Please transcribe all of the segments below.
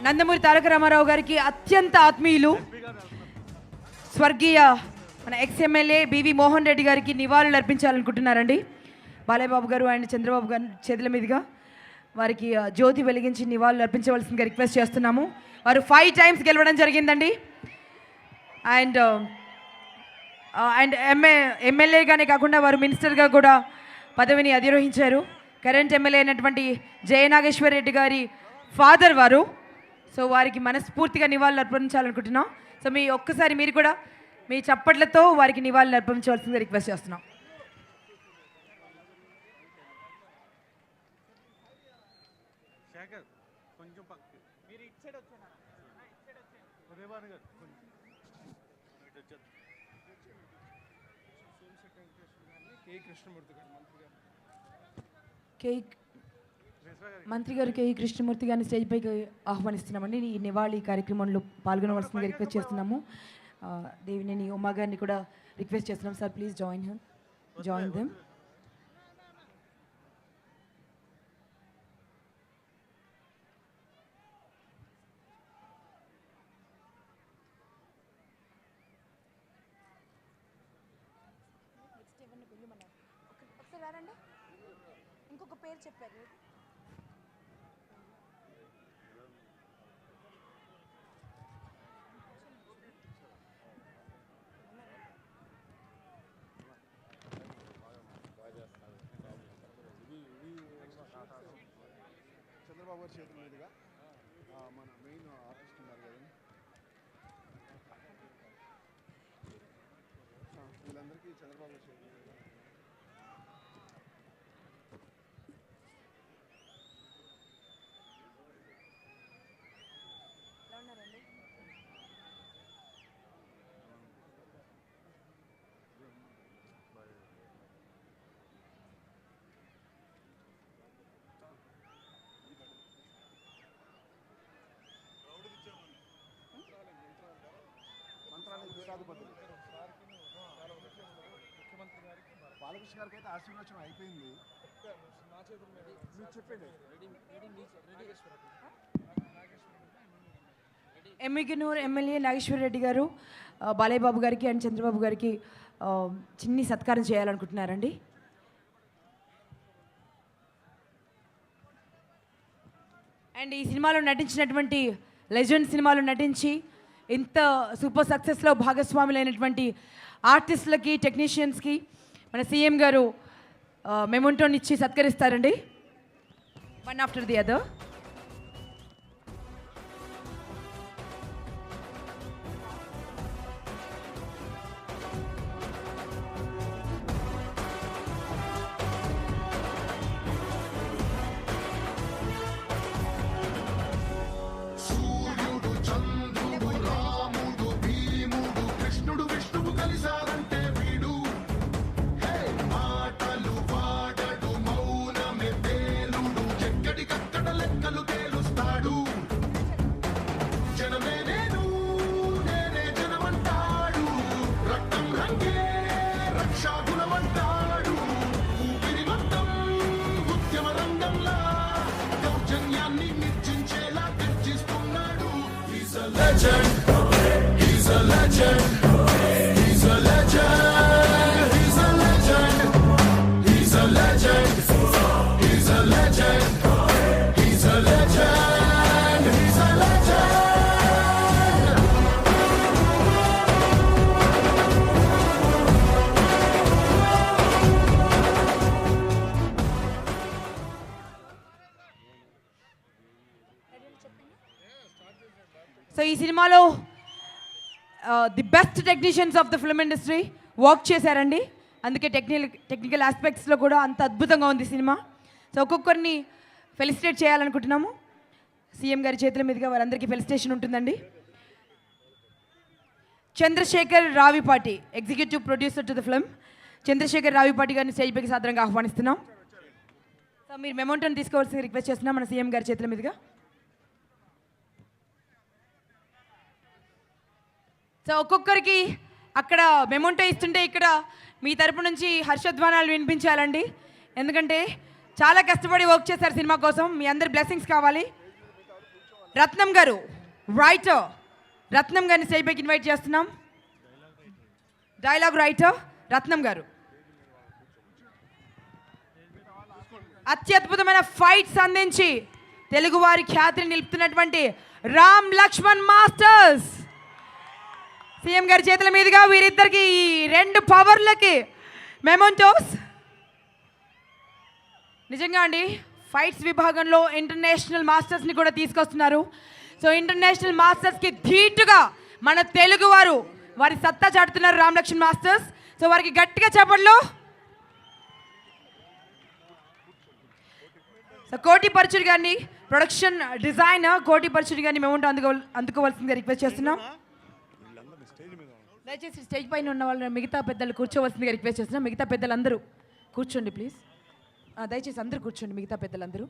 నందమూరి తారక రామారావు గారికి అత్యంత ఆత్మీయులు స్వర్గీయ మన ఎక్స్ఎమ్మెల్యే బివి మోహన్ రెడ్డి గారికి నివాళులు అర్పించాలనుకుంటున్నారండి. బాలయ్యబాబు గారు అండ్ చంద్రబాబు గారి చేతుల మీదుగా వారికి జ్యోతి వెలిగించి నివాళులు అర్పించవలసిందిగా రిక్వెస్ట్ చేస్తున్నాము. వారు 5 times గెలవడం జరిగిందండి. అండ్ ఎమ్మెల్యేగానే కాకుండా వారు మినిస్టర్గా కూడా పదవిని అధిరోహించారు. కరెంట్ ఎమ్మెల్యే అయినటువంటి జయనాగేశ్వర్ రెడ్డి గారి ఫాదర్ వారు. సో వారికి మనస్ఫూర్తిగా నివాళులు అర్పించాలనుకుంటున్నాం. సో ఒక్కసారి మీరు కూడా మీ చప్పట్లతో వారికి నివాళులు అర్పించవలసిందిగా రిక్వెస్ట్ చేస్తున్నాం. మంత్రి గారు కేఈ కృష్ణమూర్తి గారిని స్టేజ్ పైకి ఆహ్వానిస్తున్నామండి. ఈ నివాళి కార్యక్రమంలో పాల్గొనవలసిందిగా రిక్వెస్ట్ చేస్తున్నాము. దేవినేని ఉమా గారిని కూడా రిక్వెస్ట్ చేస్తున్నాం. Sir please join them. ఇంకొక పేరు చెప్పారు. చంద్రబాబు గారి చేతుల మీదుగా మన మెయిన్ ఆర్టిస్ట్ ఉన్నారు కదండి, వీళ్ళందరికీ చంద్రబాబు గారి చేతుల మీదుగా బాలకృష్ణ గారికి అయితే ఆశీర్వచనం అయిపోయింది. చెప్పండి. ఎమ్మిగనూరు ఎమ్మెల్యే నాగేశ్వర రెడ్డి గారు బాలయ్యబాబు గారికి అండ్ చంద్రబాబు గారికి చిన్ని సత్కారం చేయాలనుకుంటున్నారండి. అండ్ ఈ సినిమాలో నటించినటువంటి లెజెండ్ సినిమాలో నటించి ఇంత సూపర్ సక్సెస్లో భాగస్వాములైనటువంటి ఆర్టిస్టులకి టెక్నీషియన్స్కి మన సీఎం గారు మెమోంటోని ఇచ్చి సత్కరిస్తారండి. One after the other. He's a legend. He's a legend. He's a legend. He's a legend. He's a legend. He's a legend. He's a legend. So ఈ సినిమాలో the best technicians of the film industry work చేశారండి. అందుకే technical ఆస్పెక్ట్స్లో కూడా అంత అద్భుతంగా ఉంది సినిమా. సో ఒక్కొక్కరిని ఫెలిసిటేట్ చేయాలనుకుంటున్నాము. సీఎం గారి చేతుల మీదుగా వారందరికీ ఫెలిసిటేషన్ ఉంటుందండి. Chandrashekar Ravipati, executive producer to the film, Chandrashekar Ravipati గారిని స్టేజ్ పైకి సాదరంగా ఆహ్వానిస్తున్నాం. సో మీరు మెమోంటోని తీసుకోవాల్సింది రిక్వెస్ట్ చేస్తున్నాం మన సీఎం గారి చేతుల మీదుగా. సో ఒక్కొక్కరికి అక్కడ మెమోంటో ఇస్తుంటే ఇక్కడ మీ తరపు నుంచి హర్షధ్వానాలు వినిపించాలండి. ఎందుకంటే చాలా కష్టపడి వర్క్ చేశారు సినిమా కోసం. మీ అందరి బ్లెస్సింగ్స్ కావాలి. రత్నం గారు, రైటర్ రత్నం గారిని స్టేజ్ పైకి ఇన్వైట్ చేస్తున్నాం. డైలాగ్ రైటర్ రత్నం గారు. అత్యద్భుతమైన ఫైట్స్ అందించి తెలుగువారి ఖ్యాతిని నిలుపుతున్నటువంటి రామ్ లక్ష్మణ్ మాస్టర్స్ సీఎం గారి చేతుల మీదుగా వీరిద్దరికి ఈ 2 పవర్లకి మెమోంటోస్. నిజంగా అండి, ఫైట్స్ విభాగంలో ఇంటర్నేషనల్ మాస్టర్స్ని కూడా తీసుకొస్తున్నారు. సో ఇంటర్నేషనల్ మాస్టర్స్కి ధీటుగా మన తెలుగువారు వారి సత్తా చాటుతున్నారు రామ్ లక్ష్మణ్ మాస్టర్స్. సో వారికి గట్టిగా చెప్పట్లో. సో కోటి పరచుడి గారిని, ప్రొడక్షన్ డిజైనర్ కోటి పరచుడి గారిని మేము అందుకోవాల్సిందిగా రిక్వెస్ట్ చేస్తున్నాం. దయచేసి స్టేజ్ పైన ఉన్న వాళ్ళు మిగతా పెద్దలు కూర్చోవలసిందిగా రిక్వెస్ట్ చేస్తున్నాం. మిగతా పెద్దలందరూ కూర్చోండి ప్లీజ్. దయచేసి అందరూ కూర్చోండి, మిగతా పెద్దలందరూ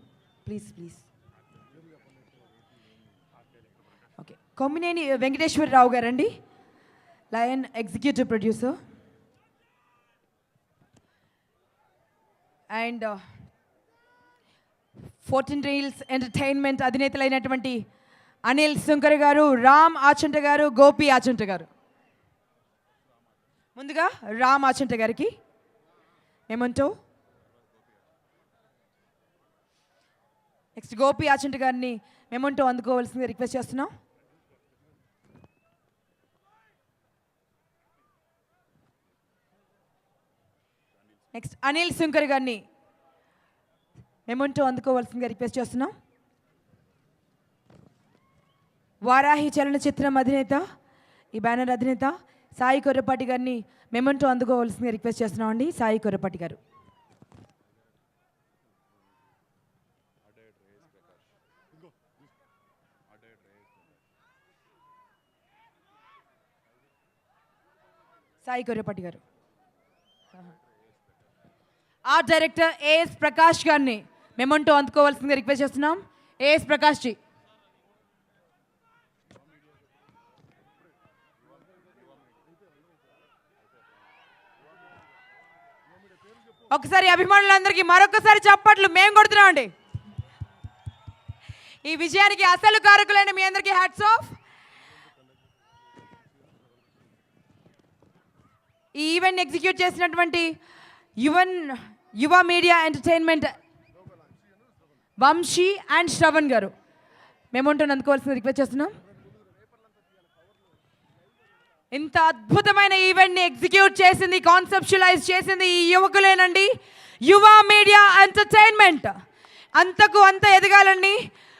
ప్లీజ్. ఓకే, కొమ్మినేని వెంకటేశ్వరరావు గారండి, lion executive producer. And 14 reels entertainment అధినేతలైనటువంటి అనిల్ సుంకర్ గారు, రామ్ ఆచంట గారు, గోపి ఆచంట గారు. ముందుగా రామ్ ఆచంట గారికి ఏమంటో, నెక్స్ట్ గోపి ఆచంట గారిని మేమంటూ అందుకోవాల్సిందిగా రిక్వెస్ట్ చేస్తున్నాం. నెక్స్ట్ అనిల్ సుంకర్ గారిని మేమంటూ అందుకోవాల్సిందిగా రిక్వెస్ట్ చేస్తున్నాం. వారాహి చలనచిత్రం అధినేత, ఈ బ్యానర్ అధినేత సాయి కొర్రపాటి గారిని మేమంటూ అందుకోవాల్సిందిగా రిక్వెస్ట్ చేస్తున్నాం అండి. సాయి కొర్రపాటి గారు. సాయి కొర్రపాటి గారు. ఆర్ట్ డైరెక్టర్ ఏఎస్ ప్రకాష్ గారిని మేమంటూ అందుకోవాల్సిందిగా రిక్వెస్ట్ చేస్తున్నాం. ఏఎస్ ప్రకాష్ జీ. ఒకసారి అభిమానులందరికీ మరొకసారి చప్పట్లు మేము కొడుతున్నామండి. ఈ విజయానికి అసలు కారకులైన మీ అందరికీ హ్యాట్స్ ఆఫ్. ఈ ఈవెంట్ ఎగ్జిక్యూట్ చేసినటువంటి Yuva media entertainment Vamsi and Shravan గారు మేమంటూ అందుకోవాల్సింది రిక్వెస్ట్ చేస్తున్నాం. ఇంత అద్భుతమైన ఈవెంట్ని ఎగ్జిక్యూట్ చేసింది, కాన్సెప్చువలైజ్ చేసింది ఈ యువకులేనండి. యువ మీడియా ఎంటర్టైన్మెంట్ అంతకు అంత ఎదగాలని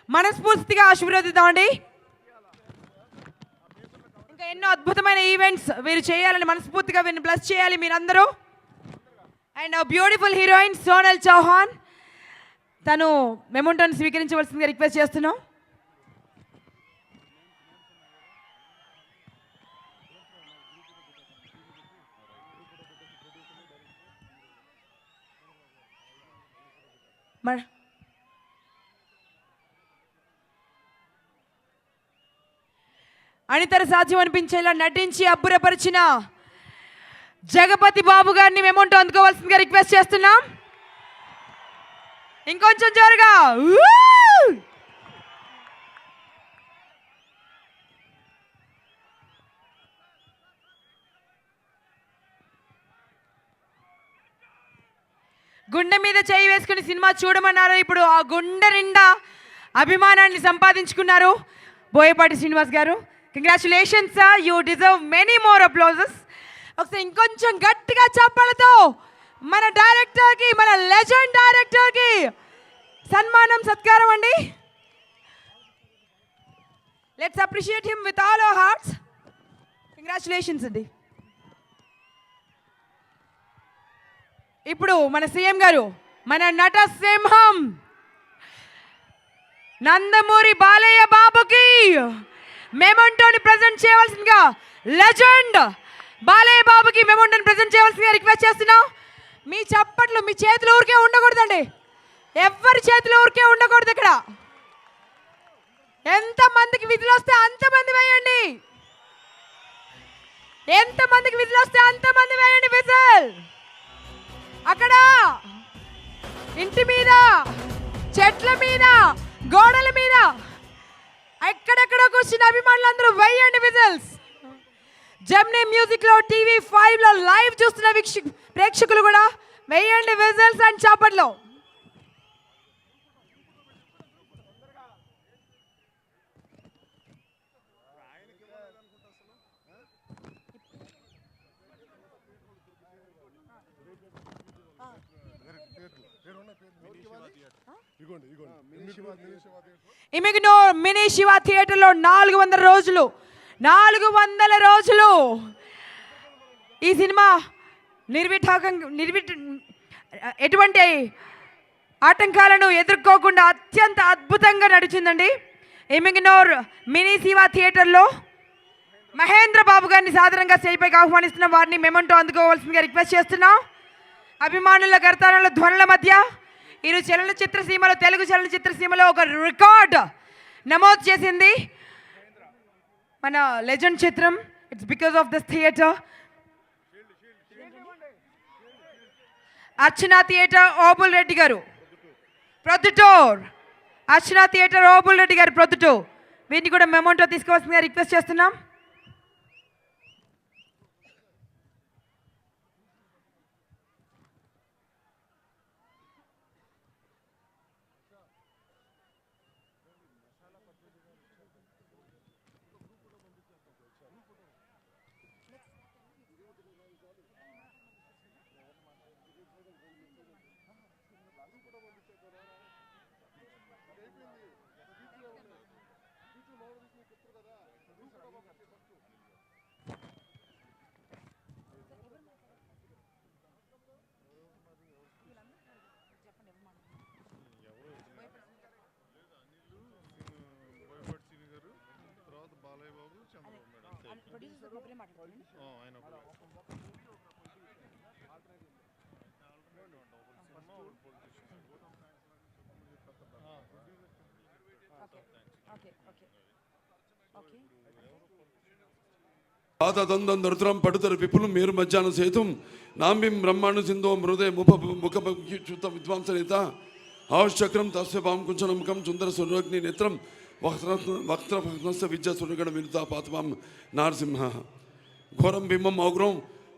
మనస్ఫూర్తిగా ఆశీర్వదిద్దామండి. ఇంకా ఎన్నో అద్భుతమైన ఈవెంట్స్ వీరు చేయాలని మనస్ఫూర్తిగా వీరిని బ్లెస్ చేయాలి మీరందరూ. And beautiful heroine Sonal Chauhan, తను మెమోంటోని స్వీకరించవలసిందిగా రిక్వెస్ట్ చేస్తున్నాం. అనితర సాధ్యం అనిపించేలా నటించి అబ్బురపరిచిన జగపతి బాబు గారిని మేమంటూ అందుకోవాల్సిందిగా రిక్వెస్ట్ చేస్తున్నాం. ఇంకొంచెం జోరుగా. గుండె మీద చేయి వేసుకుని సినిమా చూడమన్నారు. ఇప్పుడు ఆ గుండె నిండా అభిమానాన్ని సంపాదించుకున్నారు బోయపాటి శ్రీనివాస్ గారు. Congratulations sir, you deserve many more applauses. ఒకసారి ఇంకొంచెం గట్టిగా చప్పలతో మన డైరెక్టర్కి, మన లెజెండ్ డైరెక్టర్కి సన్మానం సత్కారం అండి. Let's appreciate him with all our hearts. Congratulations అండి. ఇప్పుడు మన సీఎం గారు మన నట సింహం నందమూరి బాలయ్య బాబుకి మెమోంటోని ప్రజెంట్ చేయవలసిందిగా, లెజెండ్ బాలయ్య బాబుకి మెమోంటోని ప్రజెంట్ చేయవలసిందిగా రిక్వెస్ట్ చేస్తున్నాం. మీ చప్పట్లు, మీ చేతులు ఊరికే ఉండకూడదండి. ఎవరి చేతులు ఊరికే ఉండకూడదు. ఇక్కడ ఎంతమందికి విధులు వస్తే అంతమంది వేయండి. ఎంతమందికి విధులు వస్తే అంతమంది వేయండి విజిల్. అక్కడ ఇంటి మీద, చెట్ల మీద, గోడల మీద ఎక్కడెక్కడో కూర్చున్న అభిమానులందరూ వేయండి విజిల్స్. జెమినీ మ్యూజిక్ లో TV5 లో లైవ్ చూస్తున్న ప్రేక్షకులు కూడా వేయండి విజిల్స్ అండ్ చాపట్లో. ఇమిగ్నోర్ మినీ శివ థియేటర్లో 400 రోజులు ఈ సినిమా ఎటువంటి ఆటంకాలను ఎదుర్కోకుండా అత్యంత అద్భుతంగా నడిచిందండి. ఇమిగ్నోర్ మినీ శివ థియేటర్లో మహేంద్ర బాబు గారిని సాధారణంగా స్టేజ్పైకి ఆహ్వానిస్తున్న వారిని మెమంటో అందుకోవాల్సిందిగా రిక్వెస్ట్ చేస్తున్నాం. అభిమానుల కర్తాల ధ్వనుల మధ్య ఈరోజు తెలుగు చలనచిత్ర సీమలో ఒక రికార్డ్ నమోదు చేసింది మన లెజెండ్ చిత్రం. It's because of this theatre. Archana theatre Obul Reddy గారు ప్రొద్దుటూర్. అర్చన థియేటర్ ఓబుల్ రెడ్డి గారు ప్రొద్దుటూర్. వీటిని కూడా మెమోంటో తీసుకోవాల్సిందిగా రిక్వెస్ట్ చేస్తున్నాం. పాదదందం దరుద్రం పడుతరు పిప్పులు మేరు మధ్యాహ్న సేతుం నాంబిం బ్రహ్మాండ సింధో మృదే ముఖ విద్వాంసనేత ఆవశ్చక్రం తస్య పాం కుంచనముఖం సుందర సురగ్ని నేత్రం వక్త్ర విద్యా సురగణ వినుత పాతపాం నారసింహ ఘోరం బింబం ఔగ్రం